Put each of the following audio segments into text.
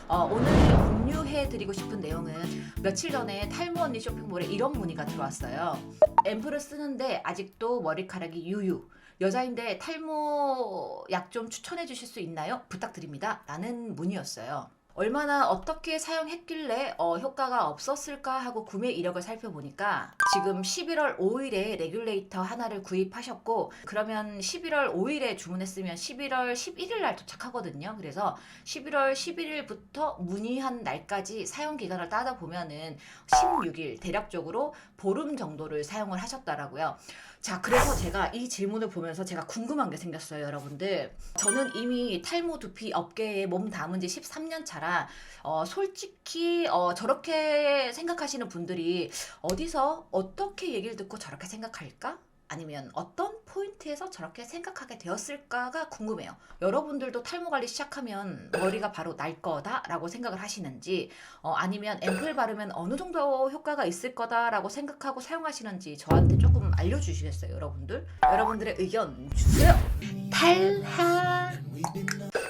오늘 공유해드리고 싶은 내용은 며칠 전에 탈모 언니 쇼핑몰에 이런 문의가 들어왔어요. 앰플을 쓰는데 아직도 머리카락이 유유. 여자인데 탈모 약 좀 추천해 주실 수 있나요? 부탁드립니다. 라는 문의였어요. 얼마나 어떻게 사용했길래 효과가 없었을까 하고 구매 이력을 살펴보니까 지금 11월 5일에 레귤레이터 하나를 구입하셨고, 그러면 11월 5일에 주문했으면 11월 11일 날 도착하거든요. 그래서 11월 11일부터 문의한 날까지 사용 기간을 따다 보면은 16일, 대략적으로 보름 정도를 사용을 하셨더라고요. 자, 그래서 제가 이 질문을 보면서 제가 궁금한 게 생겼어요, 여러분들. 저는 이미 탈모 두피 업계에 몸 담은 지 13년 차라 솔직히 저렇게 생각하시는 분들이 어디서 어떻게 얘기를 듣고 저렇게 생각할까? 아니면 어떤 포인트에서 저렇게 생각하게 되었을까가 궁금해요. 여러분들도 탈모 관리 시작하면 머리가 바로 날 거다라고 생각을 하시는지, 아니면 앰플 바르면 어느 정도 효과가 있을 거다라고 생각하고 사용하시는지 저한테 조금 알려주시겠어요, 여러분들? 여러분들의 의견 주세요. 탈하.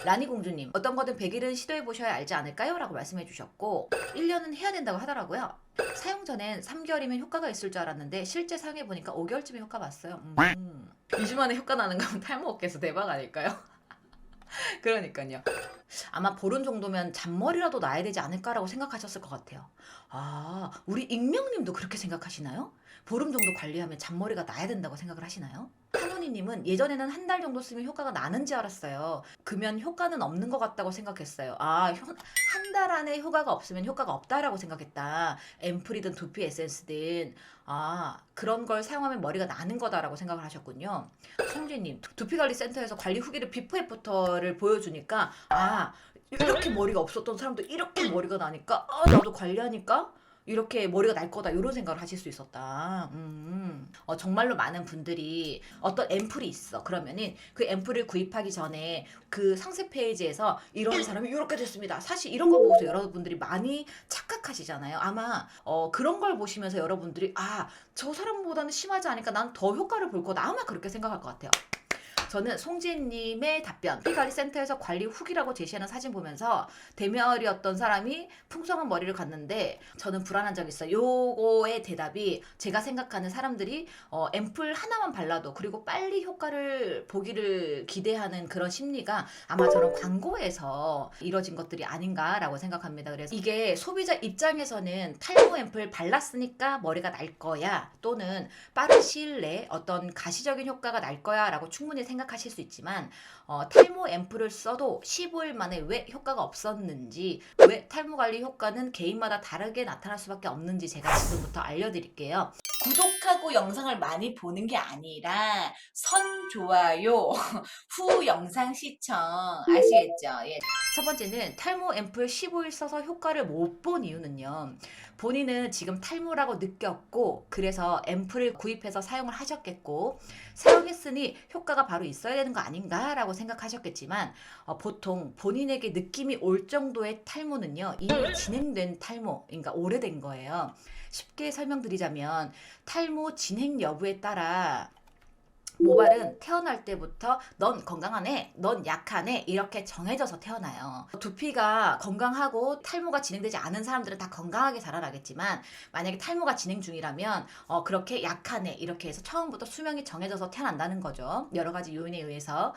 라니 공주님, 어떤 거든 100일은 시도해보셔야 알지 않을까요? 라고 말씀해 주셨고, 1년은 해야 된다고 하더라고요. 사용 전엔 3개월이면 효과가 있을 줄 알았는데 실제 사용해보니까 5개월쯤에 효과 봤어요. 2주 만에 효과 나는 건 탈모 업계에서 대박 아닐까요? 그러니까요. 아마 보름 정도면 잔머리라도 나야 되지 않을까라고 생각하셨을 것 같아요. 아, 우리 익명님도 그렇게 생각하시나요? 보름 정도 관리하면 잔머리가 나야 된다고 생각을 하시나요? 한원희님은 예전에는 한 달 정도 쓰면 효과가 나는지 알았어요. 그러면 효과는 없는 것 같다고 생각했어요. 아, 한 달 안에 효과가 없으면 효과가 없다라고 생각했다. 앰플이든 두피 에센스든. 아, 그런 걸 사용하면 머리가 나는 거다라고 생각을 하셨군요. 성진님, 두피관리센터에서 관리 후기를 비포 애프터를 보여주니까, 아, 이렇게 머리가 없었던 사람도 이렇게 머리가 나니까, 아, 나도 관리하니까 이렇게 머리가 날 거다, 이런 생각을 하실 수 있었다. 정말로 많은 분들이 어떤 앰플이 있어. 그러면은 그 앰플을 구입하기 전에 그 상세 페이지에서 이런 사람이 이렇게 됐습니다. 사실 이런 거 보고서 여러분들이 많이 착각하시잖아요. 아마 그런 걸 보시면서 여러분들이, 아, 저 사람보다는 심하지 않으니까 난 더 효과를 볼 거다. 아마 그렇게 생각할 것 같아요. 저는 송지혜님의 답변, 피관리센터에서 관리 후기라고 제시하는 사진 보면서 대머리였던 사람이 풍성한 머리를 갖는데 저는 불안한 적이 있어요. 요거의 대답이, 제가 생각하는 사람들이 앰플 하나만 발라도 그리고 빨리 효과를 보기를 기대하는 그런 심리가 아마 저런 광고에서 이뤄진 것들이 아닌가라고 생각합니다. 그래서 이게 소비자 입장에서는 탈모 앰플 발랐으니까 머리가 날 거야, 또는 빠른 시일 내에 어떤 가시적인 효과가 날 거야 라고 충분히 생각하실 수 있지만, 탈모 앰플을 써도 15일 만에 왜 효과가 없었는지, 왜 탈모 관리 효과는 개인마다 다르게 나타날 수밖에 없는지 제가 지금부터 알려드릴게요. 구독하고 영상을 많이 보는 게 아니라 선 좋아요 후 영상 시청, 아시겠죠? 예. 첫 번째는 탈모 앰플 15일 써서 효과를 못 본 이유는요, 본인은 지금 탈모라고 느꼈고 그래서 앰플을 구입해서 사용을 하셨겠고, 사용했으니 효과가 바로 있어야 되는 거 아닌가 라고 생각하셨겠지만, 보통 본인에게 느낌이 올 정도의 탈모는요, 이미 진행된 탈모, 그러니까 오래된 거예요. 쉽게 설명드리자면 탈모 진행 여부에 따라 모발은 태어날 때부터 넌 건강하네, 넌 약하네, 이렇게 정해져서 태어나요. 두피가 건강하고 탈모가 진행되지 않은 사람들은 다 건강하게 자라나겠지만, 만약에 탈모가 진행 중이라면 그렇게 약하네 이렇게 해서 처음부터 수명이 정해져서 태어난다는 거죠. 여러 가지 요인에 의해서.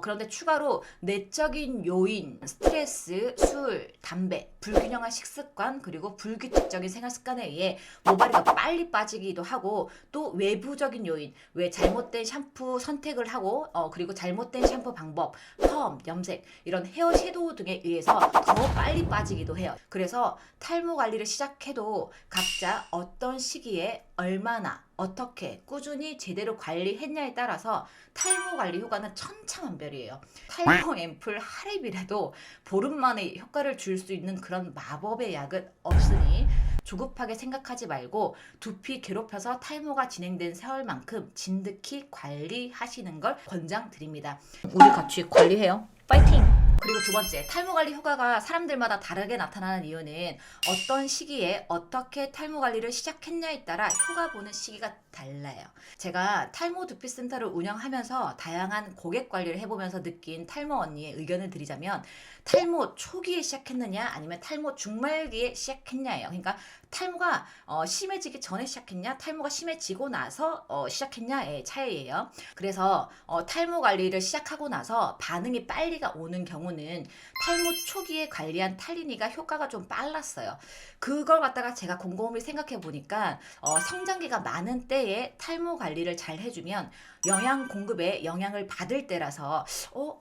그런데 추가로 내적인 요인, 스트레스, 술, 담배, 불균형한 식습관, 그리고 불규칙적인 생활 습관에 의해 모발이 더 빨리 빠지기도 하고, 또 외부적인 요인, 왜 잘못된 샴푸 선택을 하고 그리고 잘못된 샴푸 방법, 펌, 염색, 이런 헤어 섀도우 등에 의해서 더 빨리 빠지기도 해요. 그래서 탈모 관리를 시작해도 각자 어떤 시기에 얼마나 어떻게 꾸준히 제대로 관리했냐에 따라서 탈모 관리 효과는 천차만별이에요. 탈모 앰플 하랩이라도 보름 만에 효과를 줄 수 있는 그런 마법의 약은 없으니 조급하게 생각하지 말고 두피 괴롭혀서 탈모가 진행된 세월만큼 진득히 관리하시는 걸 권장드립니다. 우리 같이 관리해요. 파이팅! 그리고 두 번째, 탈모 관리 효과가 사람들마다 다르게 나타나는 이유는 어떤 시기에 어떻게 탈모 관리를 시작했냐에 따라 효과 보는 시기가 달라요. 제가 탈모 두피 센터를 운영하면서 다양한 고객 관리를 해보면서 느낀 탈모 언니의 의견을 드리자면, 탈모 초기에 시작했느냐 아니면 탈모 중말기에 시작했냐예요. 그러니까 탈모가 심해지기 전에 시작했냐 탈모가 심해지고 나서 시작했냐의 차이예요. 그래서 탈모 관리를 시작하고 나서 반응이 빨리가 오는 경우는 탈모 초기에 관리한 탈리니가 효과가 좀 빨랐어요. 그걸 갖다가 제가 곰곰이 생각해 보니까 성장기가 많은 때에 탈모 관리를 잘 해주면 영양 공급에 영향을 받을 때라서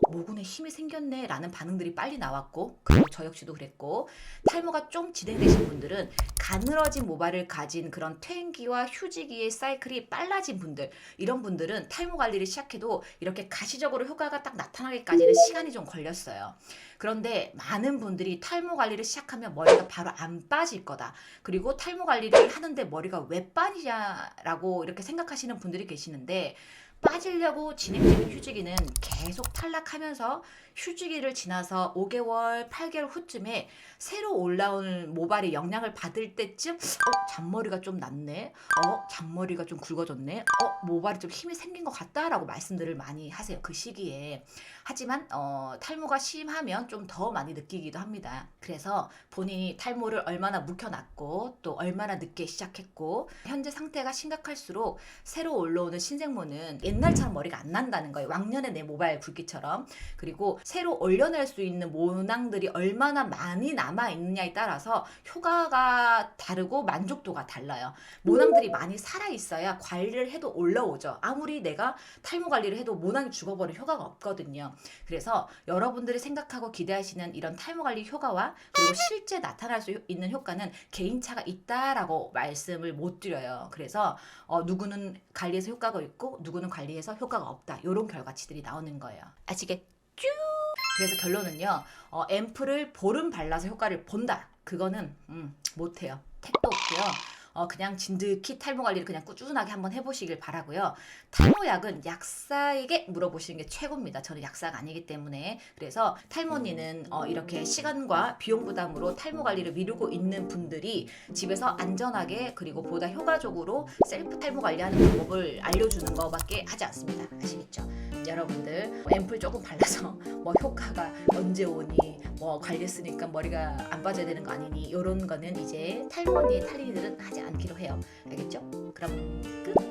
모근에 힘이 생겼네 라는 반응들이 빨리 나왔고, 그리고 저 역시도 그랬고, 탈모가 좀 진행되신 분들은 가늘어진 모발을 가진 그런 퇴행기와 휴지기의 사이클이 빨라진 분들, 이런 분들은 탈모 관리를 시작해도 이렇게 가시적으로 효과가 딱 나타나기까지는 시간이 좀 걸렸어요. 그런데 많은 분들이 탈모 관리를 시작하면 머리가 바로 안 빠질 거다, 그리고 탈모 관리를 하는데 머리가 왜 빠지냐라고 이렇게 생각하시는 분들이 계시는데, 빠지려고 진행되는 휴지기는 계속 탈락하면서 휴지기를 지나서 5개월, 8개월 후쯤에 새로 올라온 모발이 영향을 받을 때쯤 잔머리가 좀 났네, 잔머리가 좀 굵어졌네, 모발이 좀 힘이 생긴 것 같다라고 말씀들을 많이 하세요, 그 시기에. 하지만 탈모가 심하면 좀 더 많이 느끼기도 합니다. 그래서 본인이 탈모를 얼마나 묵혀놨고 또 얼마나 늦게 시작했고 현재 상태가 심각할수록 새로 올라오는 신생모는 옛날처럼 머리가 안 난다는 거예요. 왕년의 내 모발 굵기처럼. 그리고 새로 올려낼 수 있는 모낭들이 얼마나 많이 남아있느냐에 따라서 효과가 다르고 만족도가 달라요. 모낭들이 많이 살아있어야 관리를 해도 올라오죠. 아무리 내가 탈모 관리를 해도 모낭이 죽어버린 효과가 없거든요. 그래서 여러분들이 생각하고 기대하시는 이런 탈모 관리 효과와 그리고 실제 나타날 수 있는 효과는 개인차가 있다라고 말씀을 못 드려요. 그래서 누구는 관리해서 효과가 있고 누구는 관리해서 효과가 없다, 이런 결과치들이 나오는 거예요. 아시겠죠? 그래서 결론은요, 앰플을 보름 발라서 효과를 본다, 그거는 못해요. 택도 없고요. 그냥 진득히 탈모 관리를 그냥 꾸준하게 한번 해보시길 바라고요. 탈모약은 약사에게 물어보시는 게 최고입니다. 저는 약사가 아니기 때문에. 그래서 탈모니는 이렇게 시간과 비용 부담으로 탈모 관리를 미루고 있는 분들이 집에서 안전하게 그리고 보다 효과적으로 셀프 탈모 관리하는 방법을 알려주는 거밖에 하지 않습니다. 아시겠죠? 여러분들 앰플 조금 발라서 뭐 효과가 언제 오니, 뭐 관리했으니까 머리가 안 빠져야 되는 거 아니니, 이런 거는 이제 탈모니의 탈리니들은 하지 않기로 해요. 알겠죠? 그럼 끝.